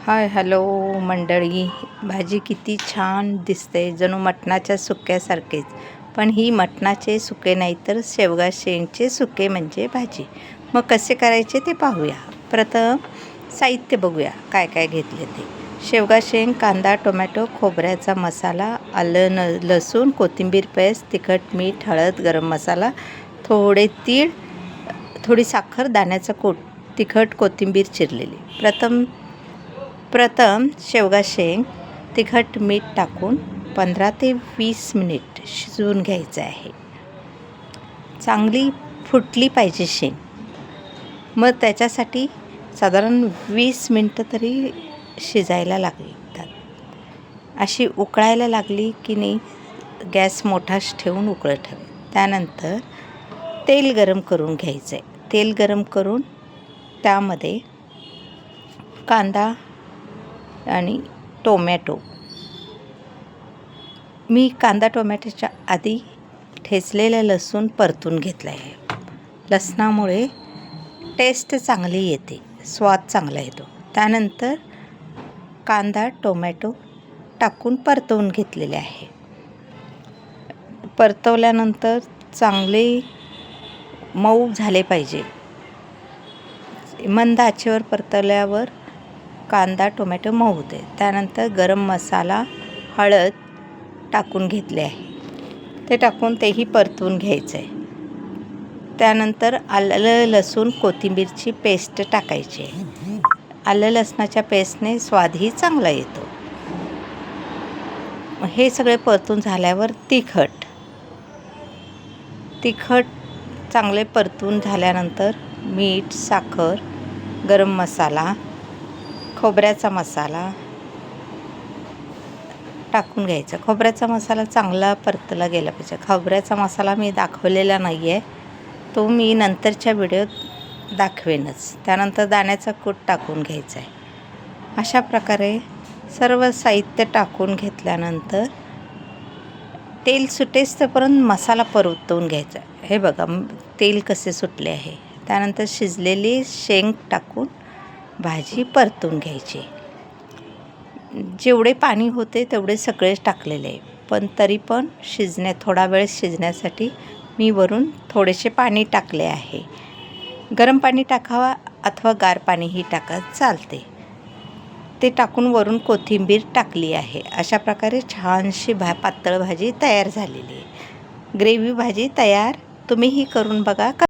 Hi hello मंडळी, भाजी किती छान दिसते, जणू मटणाच्या सुक्यासारखेच. पण ही मटणाचे सुके नाही तर शेवगा शेंगचे सुके म्हणजे भाजी. मग कसे करायचे ते पाहूया. प्रथम साहित्य बघूया काय काय घेतले ते. शेवगा शेंग, कांदा, टोमॅटो, खोबऱ्याचा मसाला, आलं लसूण, कोथिंबीर पेस्ट, तिखट, मीठ, हळद, गरम मसाला, थोडे तीळ, थोडी साखर, दाण्याचा कूट, तिखट, कोथिंबीर चिरलेली. प्रथम शेवगा शेंग तिखट मीठ टाकून 15 ते 20 मिनिट शिजवून घ्यायचं आहे. चांगली फुटली पाहिजे शेंग. मग त्याच्यासाठी साधारण 20 मिनटं तरी शिजायला लागतात. अशी उकळायला लागली की नाही गॅस मोठा ठेवून उकळत ठेवा. त्यानंतर तेल गरम करून घ्यायचं आहे. तेल गरम करून त्यामध्ये कांदा आणि टोमॅटो, मी कांदा टोमॅटोच्या आधी ठेचलेलं लसूण परतून घेतलं आहे. लसणामुळे टेस्ट चांगली येते, स्वाद चांगला येतो. त्यानंतर कांदा टोमॅटो टाकून परतवून घेतलेले आहे. परतवल्यानंतर चांगले मऊ झाले पाहिजे. मंद आचेवर परतवल्यावर कांदा टोमॅटो मऊ होते. त्यानंतर गरम मसाला, हळद टाकून घेतले आहे. ते टाकून तेही परतवून घ्यायचं आहे. त्यानंतर आलं लसूण कोथिंबीरची पेस्ट टाकायची आहे. आलं लसणाच्या पेस्टने स्वादही चांगला येतो. हे सगळे परतून झाल्यावर तिखट चांगले परतून झाल्यानंतर मीठ, साखर, गरम मसाला, खोबऱ्याचा मसाला टाकून घ्यायचा. खोबऱ्याचा मसाला चांगला परतला गेला पाहिजे. खोबऱ्याचा मसाला मी दाखवलेला नाही आहे, तो मी नंतरच्या व्हिडिओत दाखवेनच. त्यानंतर दाण्याचा कूट टाकून घ्यायचा आहे. अशा प्रकारे सर्व साहित्य टाकून घेतल्यानंतर तेल सुटेस्तोपर्यंत मसाला परतवून घ्यायचा. हे बघा तेल कसे सुटले आहे. त्यानंतर शिजलेली शेंग टाकून भाजी परतून घ्यायची. जेवढे पाणी होते तेवढे सगळेच टाकलेले आहे, पण तरी पण थोडा वेळ शिजण्यासाठी मी वरून थोडेसे पाणी टाकले आहे. गरम पाणी टाकावा अथवा गार पाणीही टाका चालते. ते टाकून वरून कोथिंबीर टाकली आहे. अशा प्रकारे छानशी पातळ भाजी तयार झालेली आहे. ग्रेव्ही भाजी तयार. तुम्हीही करून बघा.